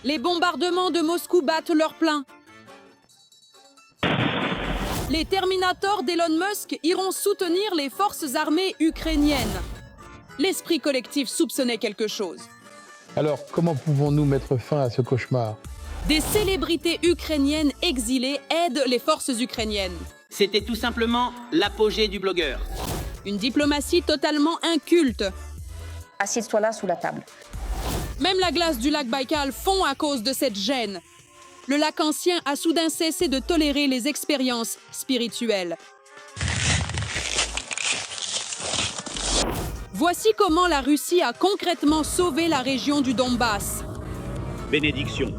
Les bombardements de Moscou battent leur plein. Les Terminators d'Elon Musk iront soutenir les forces armées ukrainiennes. L'esprit collectif soupçonnait quelque chose. Alors, comment pouvons-nous mettre fin à ce cauchemar? Des célébrités ukrainiennes exilées aident les forces ukrainiennes. C'était tout simplement l'apogée du blogueur. Une diplomatie totalement inculte. Assieds-toi là sous la table. Même la glace du lac Baïkal fond à cause de cette gêne. Le lac ancien a soudain cessé de tolérer les expériences spirituelles. Voici comment la Russie a concrètement sauvé la région du Donbass. Bénédiction.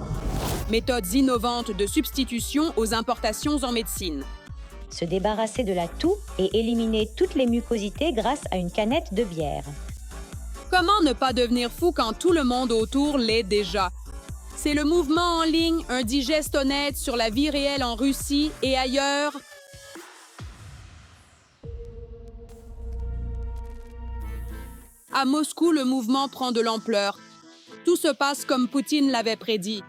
Méthodes innovantes de substitution aux importations en médecine. Se débarrasser de la toux et éliminer toutes les mucosités grâce à une canette de bière. Comment ne pas devenir fou quand tout le monde autour l'est déjà? C'est le mouvement en ligne, un digeste honnête sur la vie réelle en Russie et ailleurs. À Moscou, le mouvement prend de l'ampleur. Tout se passe comme Poutine l'avait prédit.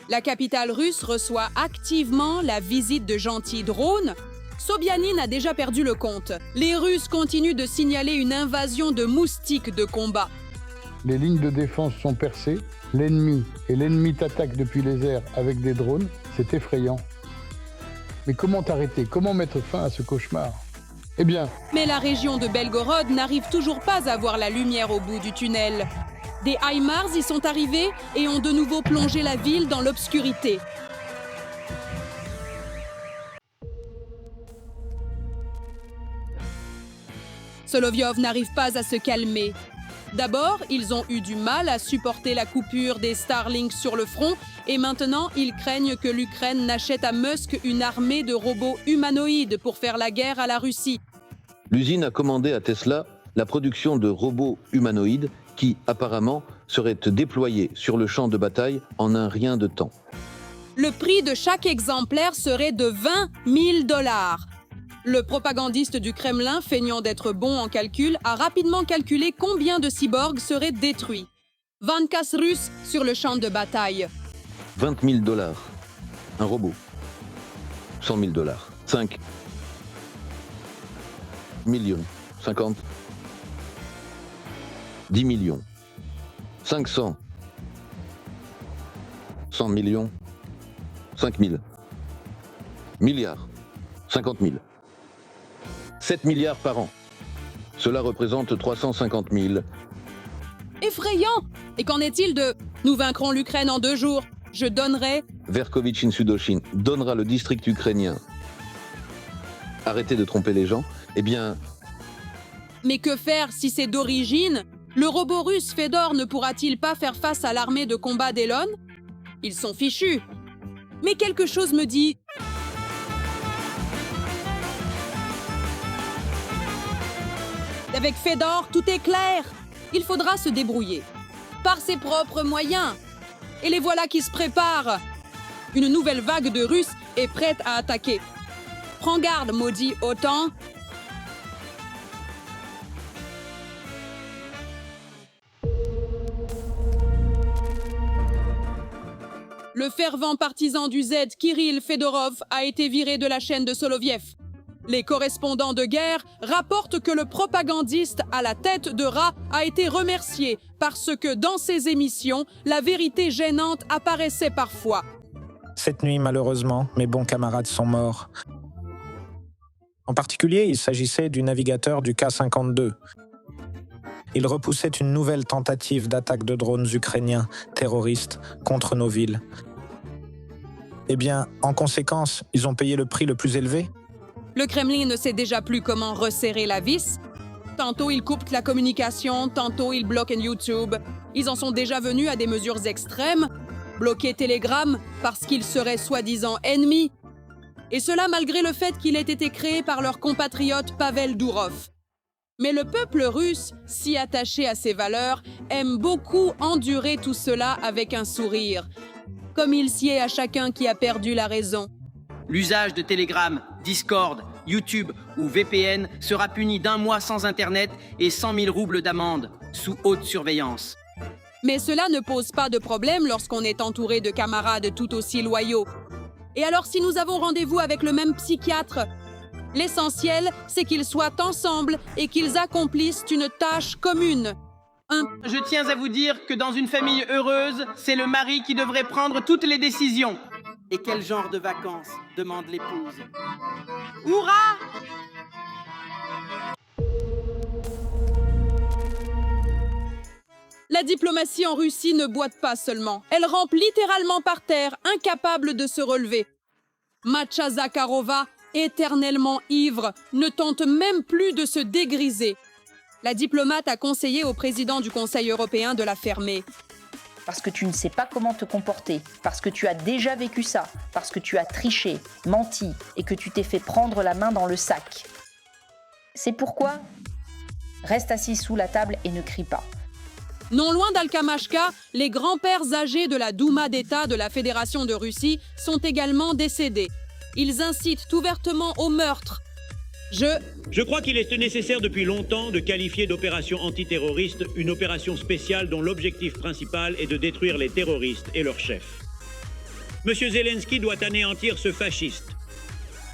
La capitale russe reçoit activement la visite de gentils drones. Sobyanin a déjà perdu le compte. Les Russes continuent de signaler une invasion de moustiques de combat. Les lignes de défense sont percées, l'ennemi t'attaque depuis les airs avec des drones, c'est effrayant. Mais comment t'arrêter? Comment mettre fin à ce cauchemar? Eh bien, Mais la région de Belgorod n'arrive toujours pas à voir la lumière au bout du tunnel. Des HIMARS y sont arrivés et ont de nouveau plongé la ville dans l'obscurité. Solovyov n'arrive pas à se calmer. D'abord, ils ont eu du mal à supporter la coupure des Starlink sur le front et maintenant, ils craignent que l'Ukraine n'achète à Musk une armée de robots humanoïdes pour faire la guerre à la Russie. L'usine a commandé à Tesla la production de robots humanoïdes qui, apparemment, seraient déployés sur le champ de bataille en un rien de temps. Le prix de chaque exemplaire serait de 20 000 $. Le propagandiste du Kremlin, feignant d'être bon en calcul, a rapidement calculé combien de cyborgs seraient détruits. 24 Russes sur le champ de bataille. 20 000 $. Un robot. 100 000 $. 5 millions. 50. 10 millions. 500. 100 millions. 5 000. Milliards. 50 000. 7 milliards par an. Cela représente 350 000. Effrayant! Et qu'en est-il de « Nous vaincrons l'Ukraine en 2 jours, je donnerai... » Verkhovitch Sudoshin donnera le district ukrainien. Arrêtez de tromper les gens. Eh bien, Mais que faire si c'est d'origine? Le robot russe Fedor ne pourra-t-il pas faire face à l'armée de combat d'Elon? Ils sont fichus. Mais quelque chose me dit... Avec Fedor, tout est clair. Il faudra se débrouiller. Par ses propres moyens. Et les voilà qui se préparent. Une nouvelle vague de Russes est prête à attaquer. Prends garde, maudit OTAN. Le fervent partisan du Z, Kirill Fedorov, a été viré de la chaîne de Soloviev. Les correspondants de guerre rapportent que le propagandiste à la tête de rat a été remercié parce que dans ses émissions, la vérité gênante apparaissait parfois. Cette nuit, malheureusement, mes bons camarades sont morts. En particulier, il s'agissait du navigateur du K-52. Il repoussait une nouvelle tentative d'attaque de drones ukrainiens terroristes contre nos villes. Eh bien, en conséquence, ils ont payé le prix le plus élevé. Le Kremlin ne sait déjà plus comment resserrer la vis. Tantôt ils coupent la communication, tantôt ils bloquent YouTube. Ils en sont déjà venus à des mesures extrêmes. Bloquer Telegram parce qu'il serait soi-disant ennemi. Et cela malgré le fait qu'il ait été créé par leur compatriote Pavel Dourov. Mais le peuple russe, si attaché à ses valeurs, aime beaucoup endurer tout cela avec un sourire. Comme il sied à chacun qui a perdu la raison. L'usage de Telegram, Discord, YouTube ou VPN sera puni d'1 mois sans Internet et 100 000 roubles d'amende, sous haute surveillance. Mais cela ne pose pas de problème lorsqu'on est entouré de camarades tout aussi loyaux. Et alors si nous avons rendez-vous avec le même psychiatre, l'essentiel, c'est qu'ils soient ensemble et qu'ils accomplissent une tâche commune. Je tiens à vous dire que dans une famille heureuse, c'est le mari qui devrait prendre toutes les décisions. Et quel genre de vacances demande l'épouse? Hourra! La diplomatie en Russie ne boite pas seulement. Elle rampe littéralement par terre, incapable de se relever. Matcha Zakharova, éternellement ivre, ne tente même plus de se dégriser. La diplomate a conseillé au président du Conseil européen de la fermer. Parce que tu ne sais pas comment te comporter, parce que tu as déjà vécu ça, parce que tu as triché, menti et que tu t'es fait prendre la main dans le sac. C'est pourquoi reste assis sous la table et ne crie pas. Non loin d'Alkamashka, les grands-pères âgés de la Douma d'État de la Fédération de Russie sont également décédés. Ils incitent ouvertement au meurtre. Je crois qu'il est nécessaire depuis longtemps de qualifier d'opération antiterroriste une opération spéciale dont l'objectif principal est de détruire les terroristes et leurs chefs. Monsieur Zelensky doit anéantir ce fasciste.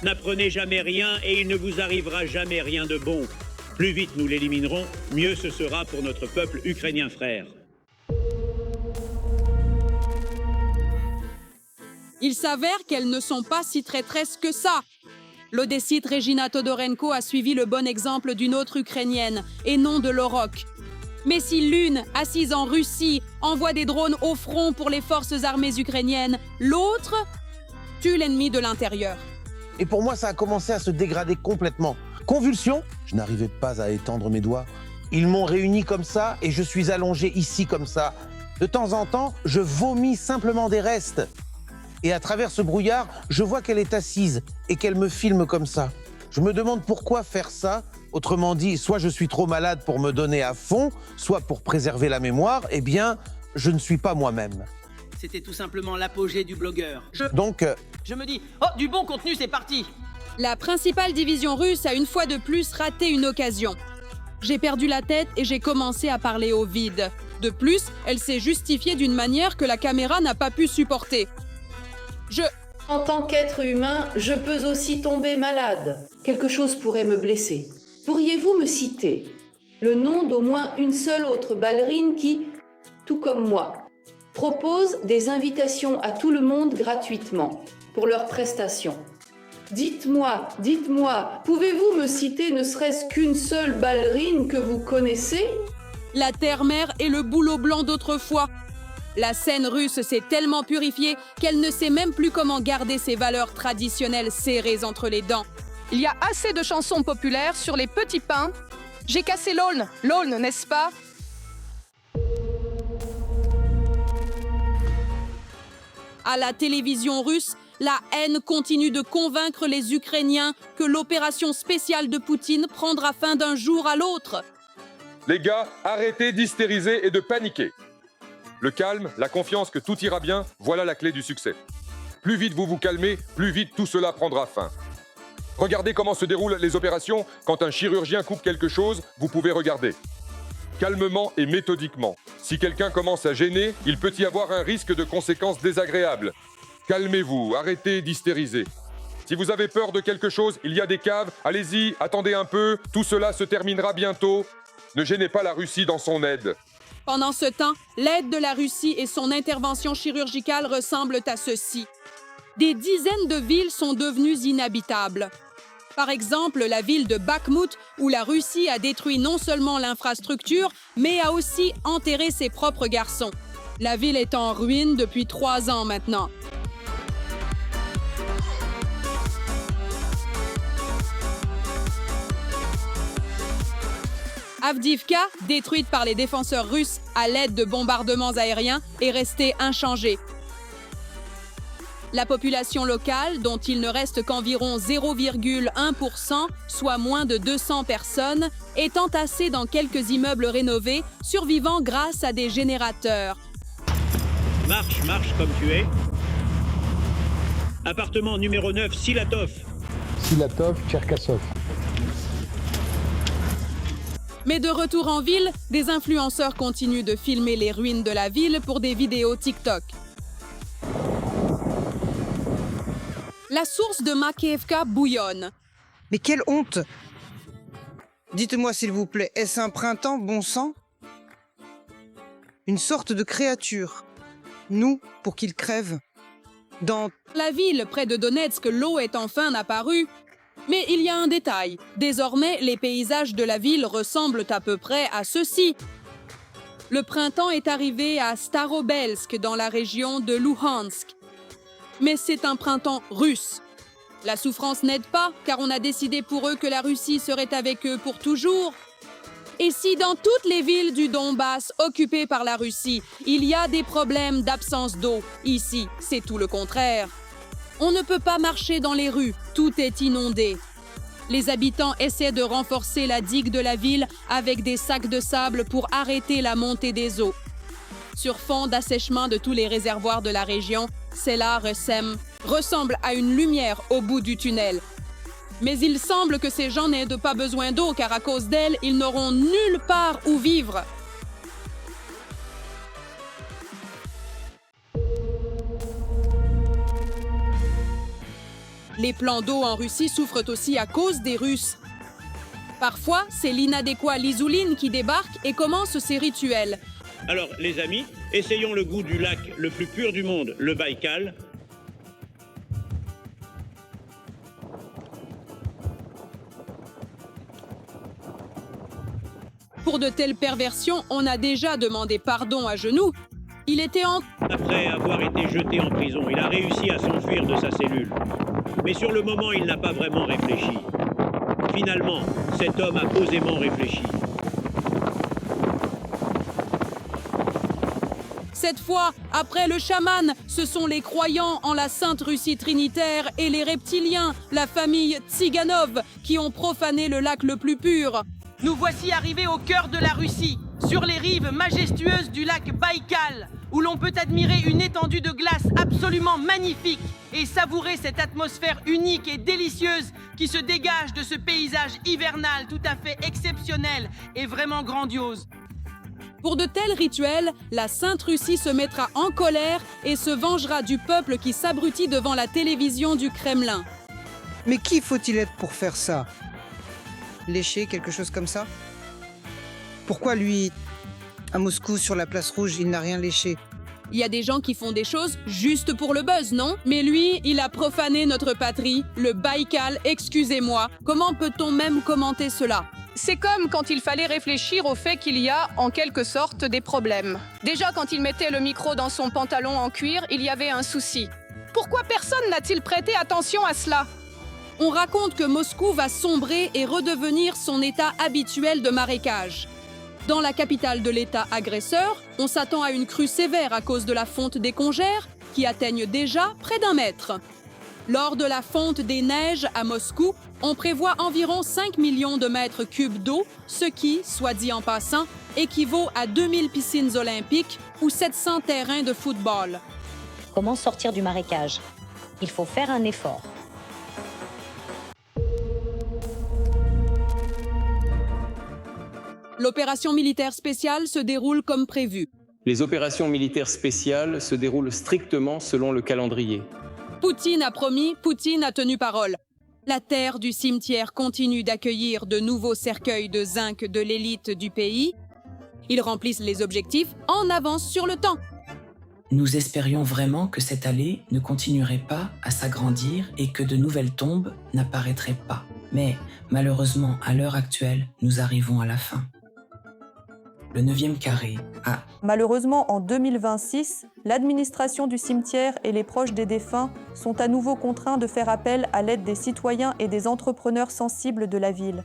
N'apprenez jamais rien et il ne vous arrivera jamais rien de bon. Plus vite nous l'éliminerons, mieux ce sera pour notre peuple ukrainien frère. Il s'avère qu'elles ne sont pas si traîtresses que ça. L'Odessite Regina Todorenko a suivi le bon exemple d'une autre Ukrainienne, et non de l'Orok. Mais si l'une, assise en Russie, envoie des drones au front pour les forces armées ukrainiennes, l'autre tue l'ennemi de l'intérieur. Et pour moi, ça a commencé à se dégrader complètement. Convulsion, je n'arrivais pas à étendre mes doigts. Ils m'ont réuni comme ça et je suis allongé ici comme ça. De temps en temps, je vomis simplement des restes. Et à travers ce brouillard, je vois qu'elle est assise et qu'elle me filme comme ça. Je me demande pourquoi faire ça. Autrement dit, soit je suis trop malade pour me donner à fond, soit pour préserver la mémoire, eh bien, je ne suis pas moi-même. C'était tout simplement l'apogée du blogueur. Donc, Je me dis, oh, du bon contenu, c'est parti! La principale division russe a une fois de plus raté une occasion. J'ai perdu la tête et j'ai commencé à parler au vide. De plus, elle s'est justifiée d'une manière que la caméra n'a pas pu supporter. En tant qu'être humain, je peux aussi tomber malade. Quelque chose pourrait me blesser. Pourriez-vous me citer le nom d'au moins une seule autre ballerine qui, tout comme moi, propose des invitations à tout le monde gratuitement pour leurs prestations? Dites-moi, pouvez-vous me citer ne serait-ce qu'une seule ballerine que vous connaissez? La terre-mère est le boulot blanc d'autrefois. La scène russe s'est tellement purifiée qu'elle ne sait même plus comment garder ses valeurs traditionnelles serrées entre les dents. Il y a assez de chansons populaires sur les petits pains. J'ai cassé l'aulne, n'est-ce pas? À la télévision russe, la haine continue de convaincre les Ukrainiens que l'opération spéciale de Poutine prendra fin d'un jour à l'autre. Les gars, arrêtez d'hystériser et de paniquer. Le calme, la confiance que tout ira bien, voilà la clé du succès. Plus vite vous vous calmez, plus vite tout cela prendra fin. Regardez comment se déroulent les opérations. Quand un chirurgien coupe quelque chose, vous pouvez regarder. Calmement et méthodiquement. Si quelqu'un commence à gêner, il peut y avoir un risque de conséquences désagréables. Calmez-vous, arrêtez d'hystériser. Si vous avez peur de quelque chose, il y a des caves, allez-y, attendez un peu, tout cela se terminera bientôt. Ne gênez pas la Russie dans son aide. Pendant ce temps, l'aide de la Russie et son intervention chirurgicale ressemblent à ceci. Des dizaines de villes sont devenues inhabitables. Par exemple, la ville de Bakhmout, où la Russie a détruit non seulement l'infrastructure, mais a aussi enterré ses propres garçons. La ville est en ruine depuis 3 ans maintenant. Avdiivka, détruite par les défenseurs russes à l'aide de bombardements aériens, est restée inchangée. La population locale, dont il ne reste qu'environ 0,1%, soit moins de 200 personnes, est entassée dans quelques immeubles rénovés, survivant grâce à des générateurs. Marche comme tu es. Appartement numéro 9, Silatov. Silatov, Tcherkassov. Mais de retour en ville, des influenceurs continuent de filmer les ruines de la ville pour des vidéos TikTok. La source de Makiivka bouillonne. Mais quelle honte! Dites-moi s'il vous plaît, est-ce un printemps bon sang? Une sorte de créature. Nous, pour qu'il crève. Dans la ville près de Donetsk, l'eau est enfin apparue. Mais il y a un détail. Désormais, les paysages de la ville ressemblent à peu près à ceci. Le printemps est arrivé à Starobelsk, dans la région de Luhansk. Mais c'est un printemps russe. La souffrance n'aide pas, car on a décidé pour eux que la Russie serait avec eux pour toujours. Et si dans toutes les villes du Donbass occupées par la Russie, il y a des problèmes d'absence d'eau, ici, c'est tout le contraire. On ne peut pas marcher dans les rues, tout est inondé. Les habitants essaient de renforcer la digue de la ville avec des sacs de sable pour arrêter la montée des eaux. Sur fond d'assèchement de tous les réservoirs de la région, Sela ressemble à une lumière au bout du tunnel. Mais il semble que ces gens n'aient pas besoin d'eau car à cause d'elle, ils n'auront nulle part où vivre. Les plans d'eau en Russie souffrent aussi à cause des Russes. Parfois, c'est l'inadéquat Lizouline qui débarque et commence ses rituels. Alors, les amis, essayons le goût du lac le plus pur du monde, le Baïkal. Pour de telles perversions, on a déjà demandé pardon à genoux. Il était en... Après avoir été jeté en prison, il a réussi à s'enfuir de sa cellule. Mais sur le moment, il n'a pas vraiment réfléchi. Finalement, cet homme a posément réfléchi. Cette fois, après le chaman, ce sont les croyants en la Sainte Russie trinitaire et les reptiliens, la famille Tsiganov, qui ont profané le lac le plus pur. Nous voici arrivés au cœur de la Russie, sur les rives majestueuses du lac Baïkal, où l'on peut admirer une étendue de glace absolument magnifique et savourer cette atmosphère unique et délicieuse qui se dégage de ce paysage hivernal tout à fait exceptionnel et vraiment grandiose. Pour de tels rituels, la Sainte Russie se mettra en colère et se vengera du peuple qui s'abrutit devant la télévision du Kremlin. Mais qui faut-il être pour faire ça? Lécher, quelque chose comme ça? Pourquoi lui, à Moscou, sur la place rouge, il n'a rien léché? Il y a des gens qui font des choses juste pour le buzz, non? Mais lui, il a profané notre patrie, le Baïkal, excusez-moi. Comment peut-on même commenter cela? C'est comme quand il fallait réfléchir au fait qu'il y a, en quelque sorte, des problèmes. Déjà, quand il mettait le micro dans son pantalon en cuir, il y avait un souci. Pourquoi personne n'a-t-il prêté attention à cela? On raconte que Moscou va sombrer et redevenir son état habituel de marécage. Dans la capitale de l'État agresseur, on s'attend à une crue sévère à cause de la fonte des congères, qui atteignent déjà près d'1 mètre. Lors de la fonte des neiges à Moscou, on prévoit environ 5 millions de mètres cubes d'eau, ce qui, soit dit en passant, équivaut à 2000 piscines olympiques ou 700 terrains de football. Comment sortir du marécage? Il faut faire un effort. L'opération militaire spéciale se déroule comme prévu. Les opérations militaires spéciales se déroulent strictement selon le calendrier. Poutine a promis, Poutine a tenu parole. La terre du cimetière continue d'accueillir de nouveaux cercueils de zinc de l'élite du pays. Ils remplissent les objectifs en avance sur le temps. Nous espérions vraiment que cette allée ne continuerait pas à s'agrandir et que de nouvelles tombes n'apparaîtraient pas. Mais malheureusement, à l'heure actuelle, nous arrivons à la fin. Le 9e carré a... Malheureusement, en 2026, l'administration du cimetière et les proches des défunts sont à nouveau contraints de faire appel à l'aide des citoyens et des entrepreneurs sensibles de la ville.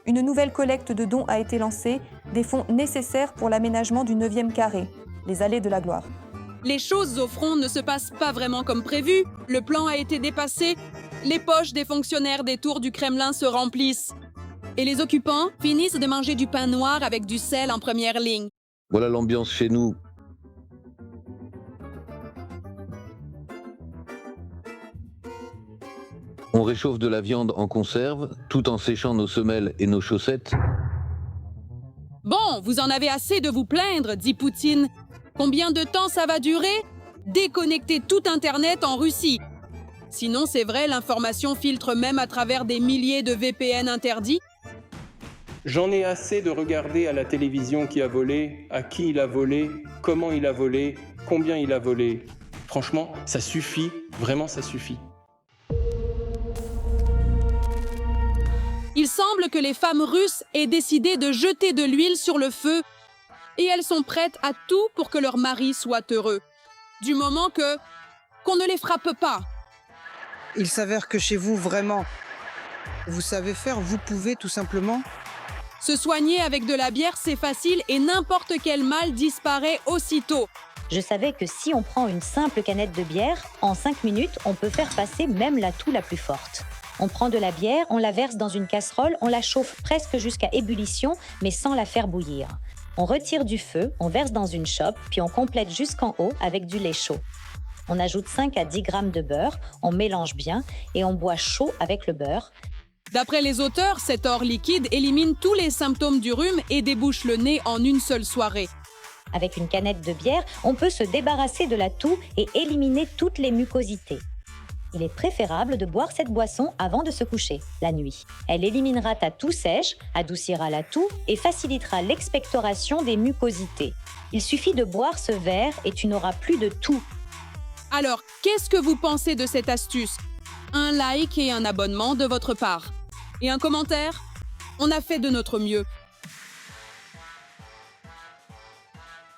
Une nouvelle collecte de dons a été lancée, des fonds nécessaires pour l'aménagement du 9e carré, les allées de la gloire. Les choses au front ne se passent pas vraiment comme prévu. Le plan a été dépassé. Les poches des fonctionnaires des tours du Kremlin se remplissent. Et les occupants finissent de manger du pain noir avec du sel en première ligne. Voilà l'ambiance chez nous. On réchauffe de la viande en conserve, tout en séchant nos semelles et nos chaussettes. Bon, vous en avez assez de vous plaindre, dit Poutine. Combien de temps ça va durer? Déconnectez tout Internet en Russie. Sinon, c'est vrai, l'information filtre même à travers des milliers de VPN interdits. J'en ai assez de regarder à la télévision qui a volé, à qui il a volé, comment il a volé, combien il a volé. Franchement, ça suffit, vraiment ça suffit. Il semble que les femmes russes aient décidé de jeter de l'huile sur le feu et elles sont prêtes à tout pour que leur mari soit heureux. Du moment qu'on ne les frappe pas. Il s'avère que chez vous, vraiment, vous savez faire, vous pouvez tout simplement. Se soigner avec de la bière, c'est facile et n'importe quel mal disparaît aussitôt. Je savais que si on prend une simple canette de bière, en 5 minutes, on peut faire passer même la toux la plus forte. On prend de la bière, on la verse dans une casserole, on la chauffe presque jusqu'à ébullition, mais sans la faire bouillir. On retire du feu, on verse dans une chope, puis on complète jusqu'en haut avec du lait chaud. On ajoute 5 à 10 grammes de beurre, on mélange bien et on boit chaud avec le beurre. D'après les auteurs, cet or liquide élimine tous les symptômes du rhume et débouche le nez en une seule soirée. Avec une canette de bière, on peut se débarrasser de la toux et éliminer toutes les mucosités. Il est préférable de boire cette boisson avant de se coucher, la nuit. Elle éliminera ta toux sèche, adoucira la toux et facilitera l'expectoration des mucosités. Il suffit de boire ce verre et tu n'auras plus de toux. Alors, qu'est-ce que vous pensez de cette astuce? Un like et un abonnement de votre part. Et un commentaire? On a fait de notre mieux.